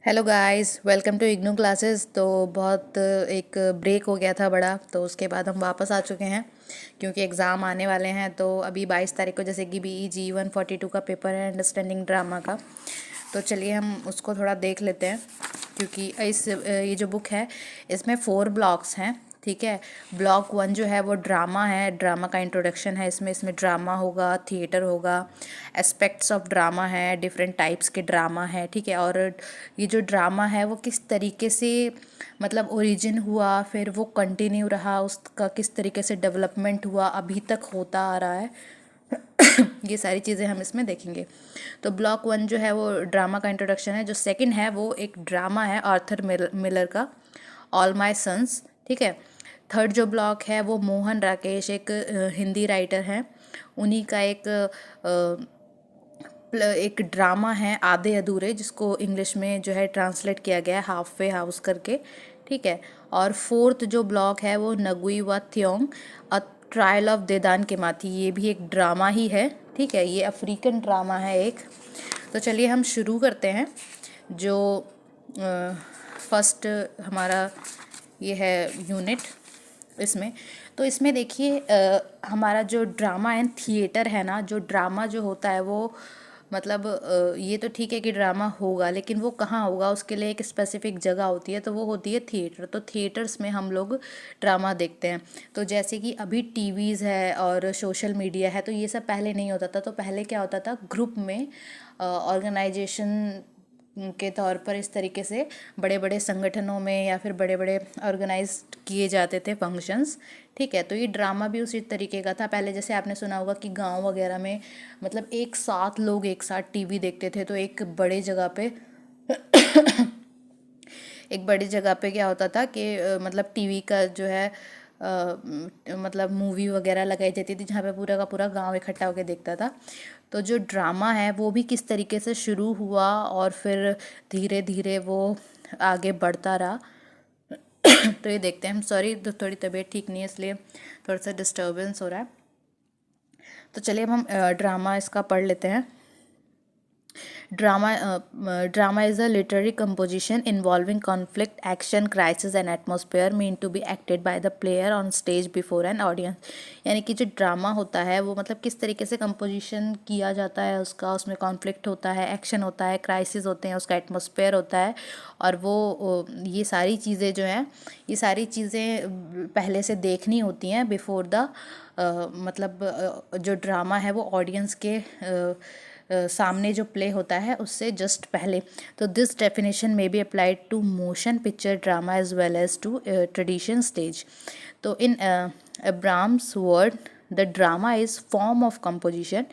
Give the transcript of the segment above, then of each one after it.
Hello guys, welcome to IGNOU classes. तो बहुत एक ब्रेक हो गया था बड़ा, तो उसके बाद हम वापस आ चुके हैं क्योंकि एग्ज़ाम आने वाले हैं। तो अभी 22 तारीख को जैसे कि BE G142 का पेपर है, अंडरस्टैंडिंग ड्रामा का। तो चलिए हम उसको थोड़ा देख लेते हैं क्योंकि ये जो बुक है इसमें 4 ब्लॉक्स हैं। ठीक है। ब्लॉक 1 जो है वो ड्रामा है, ड्रामा का इंट्रोडक्शन है। इसमें ड्रामा होगा, थिएटर होगा, एस्पेक्ट्स ऑफ ड्रामा है, डिफरेंट टाइप्स के ड्रामा है। ठीक है। और ये जो ड्रामा है वो किस तरीके से मतलब ओरिजिन हुआ, फिर वो कंटिन्यू रहा, उसका किस तरीके से डेवलपमेंट हुआ, अभी तक होता आ रहा है। ये सारी चीज़ें हम इसमें देखेंगे। तो ब्लॉक 1 जो है वो ड्रामा का इंट्रोडक्शन है। जो सेकंड है वो एक ड्रामा है आर्थर मिलर का, ऑल माय सन्स। ठीक है। थर्ड जो ब्लॉक है वो मोहन राकेश, एक हिंदी राइटर हैं, उन्हीं का एक ड्रामा है आधे अधूरे, जिसको इंग्लिश में जो है ट्रांसलेट किया गया है हाफ वे हाउस करके। ठीक है। और फोर्थ जो ब्लॉक है वो नगुई व त्योंग, अ ट्रायल ऑफ देदान के माथी, ये भी एक ड्रामा ही है। ठीक है। ये अफ्रीकन ड्रामा है एक। तो चलिए हम शुरू करते हैं। जो फर्स्ट हमारा ये है यूनिट इसमें। तो इसमें देखिए हमारा जो ड्रामा एंड थिएटर है ना, जो ड्रामा जो होता है वो मतलब ये तो ठीक है कि ड्रामा होगा, लेकिन वो कहाँ होगा, उसके लिए एक स्पेसिफिक जगह होती है, तो वो होती है थिएटर। तो थिएटर्स में हम लोग ड्रामा देखते हैं। तो जैसे कि अभी टीवीज़ है और सोशल मीडिया है, तो ये सब पहले नहीं होता था। तो पहले क्या होता था, ग्रुप में ऑर्गेनाइजेशन के तौर पर इस तरीके से बड़े बड़े संगठनों में या फिर बड़े बड़े ऑर्गेनाइज किए जाते थे फंक्शंस। ठीक है। तो ये ड्रामा भी उसी तरीके का था। पहले जैसे आपने सुना होगा कि गांव वगैरह में मतलब एक साथ लोग एक साथ टीवी देखते थे। तो एक बड़ी जगह पे क्या होता था कि मतलब टीवी का जो है मतलब मूवी वगैरह लगाई जाती थी, जहाँ पे पूरा का पूरा गांव इकट्ठा होकर देखता था। तो जो ड्रामा है वो भी किस तरीके से शुरू हुआ और फिर धीरे धीरे वो आगे बढ़ता रहा। तो ये देखते हैं हम। सॉरी, तो थोड़ी तबीयत ठीक नहीं है इसलिए थोड़ा सा डिस्टर्बेंस हो रहा है। तो चलिए अब हम ड्रामा इसका पढ़ लेते हैं। Drama is a literary composition involving conflict, action, crisis and atmosphere meant to be acted by the player on stage before an audience। यानी कि जो ड्रामा होता है वो मतलब किस तरीके से कंपोजिशन किया जाता है उसका, उसमें कॉन्फ्लिक्ट होता है, एक्शन होता है, क्राइसिस होते हैं, उसका एटमॉस्फेयर होता है। और वो ये सारी चीज़ें जो हैं, ये सारी चीज़ें पहले से देखनी होती हैं बिफोर द मतलब जो ड्रामा है वो ऑडियंस के सामने जो प्ले होता है उससे जस्ट पहले। तो दिस डेफिनेशन में be applied to motion picture drama as well as to tradition stage. तो in Abrams word the drama is form of composition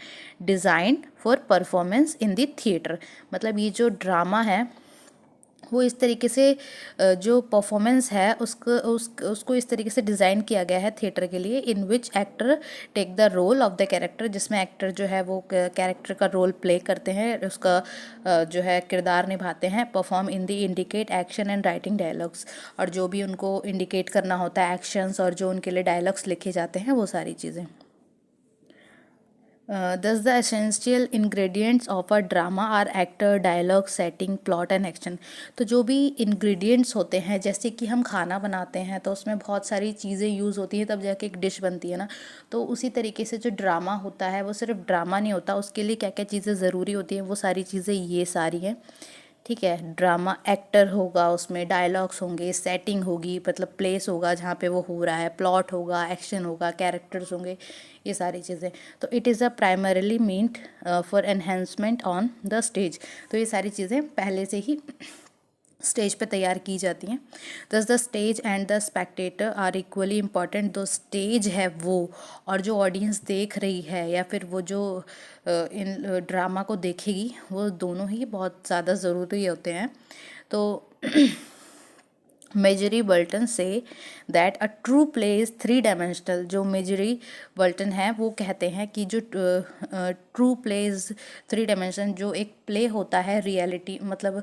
design for performance in the theatre. मतलब ये जो ड्रामा है वो इस तरीके से जो परफॉर्मेंस है उसको इस तरीके से डिज़ाइन किया गया है थिएटर के लिए, in which actor take the role of the character, जिसमें एक्टर जो है वो कैरेक्टर का रोल प्ले करते हैं, उसका जो है किरदार निभाते हैं, perform in the indicate action and writing dialogues. और जो भी उनको इंडिकेट करना होता है एक्शंस और जो उनके लिए डायलॉग्स लिखे जाते हैं वो सारी चीज़ें। Thus the essential ingredients of a drama are actor, dialogue, setting, plot and action। तो जो भी ingredients होते हैं, जैसे कि हम खाना बनाते हैं तो उसमें बहुत सारी चीज़ें यूज़ होती हैं तब जाके एक डिश बनती है ना। तो उसी तरीके से जो ड्रामा होता है वो सिर्फ ड्रामा नहीं होता, उसके लिए क्या क्या चीज़ें ज़रूरी होती हैं वो सारी चीज़ें ये सारी हैं। ठीक है। ड्रामा एक्टर होगा, उसमें डायलॉग्स होंगे, सेटिंग होगी मतलब प्लेस होगा जहाँ पे वो हो रहा है, प्लॉट होगा, एक्शन होगा, कैरेक्टर्स होंगे, ये सारी चीज़ें। तो it is a primarily meant for enhancement on the stage. तो ये सारी चीज़ें पहले से ही स्टेज पे तैयार की जाती हैं। Thus the stage and the spectator are equally important. दो स्टेज है वो और जो ऑडियंस देख रही है या फिर वो जो इन ड्रामा को देखेगी, वो दोनों ही बहुत ज़्यादा ज़रूरी होते हैं। तो मेजरी बल्टन से that a true play is 3 dimensional. जो मेजरी बल्टन है वो कहते हैं कि जो ट्रू प्ले इज़ 3 डायमेंशन, जो एक प्ले होता है रियलिटी मतलब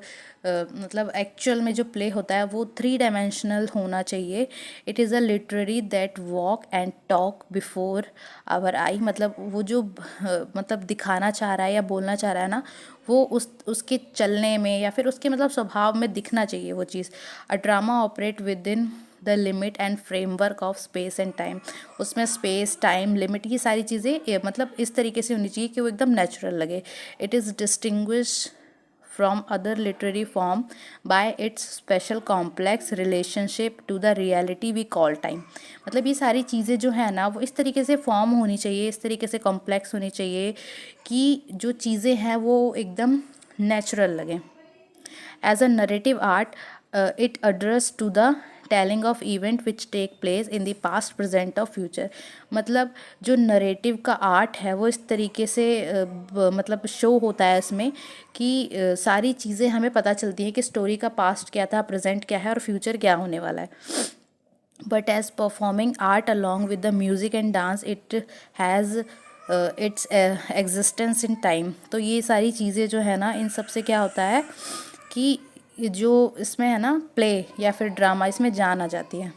एक्चुअल में जो प्ले होता है वो 3 डायमेंशनल होना चाहिए। It is a literary that walk and talk before our eye. मतलब वो जो मतलब दिखाना चाह रहा है या बोलना चाह रहा है ना, वो उसके चलने में या फिर उसके मतलब स्वभाव में दिखना चाहिए वो चीज़। A drama operate within the limit and framework of space and time. उसमें स्पेस टाइम लिमिट ये सारी चीज़ें मतलब इस तरीके से होनी चाहिए कि वो एकदम नेचुरल लगे। It is distinguish from other literary form by its special complex relationship to the reality we call time। मतलब ये सारी चीज़ें जो है ना वो इस तरीके से फॉर्म होनी चाहिए, इस तरीके से कॉम्प्लेक्स होनी चाहिए कि जो चीज़ें हैं वो एकदम नेचुरल लगें। As a narrative art, it address to the telling of event which take place in the past, present और future। मतलब जो नरेटिव का आर्ट है वो इस तरीके से मतलब शो होता है इसमें कि सारी चीज़ें हमें पता चलती हैं कि स्टोरी का पास्ट क्या था, प्रेजेंट क्या है और फ्यूचर क्या होने वाला है। But as performing art along with the music and dance it has its existence in time. तो ये सारी चीज़ें जो है ना इन सब से क्या होता है कि जो इसमें है ना प्ले या फिर ड्रामा इसमें जान आ जाती है।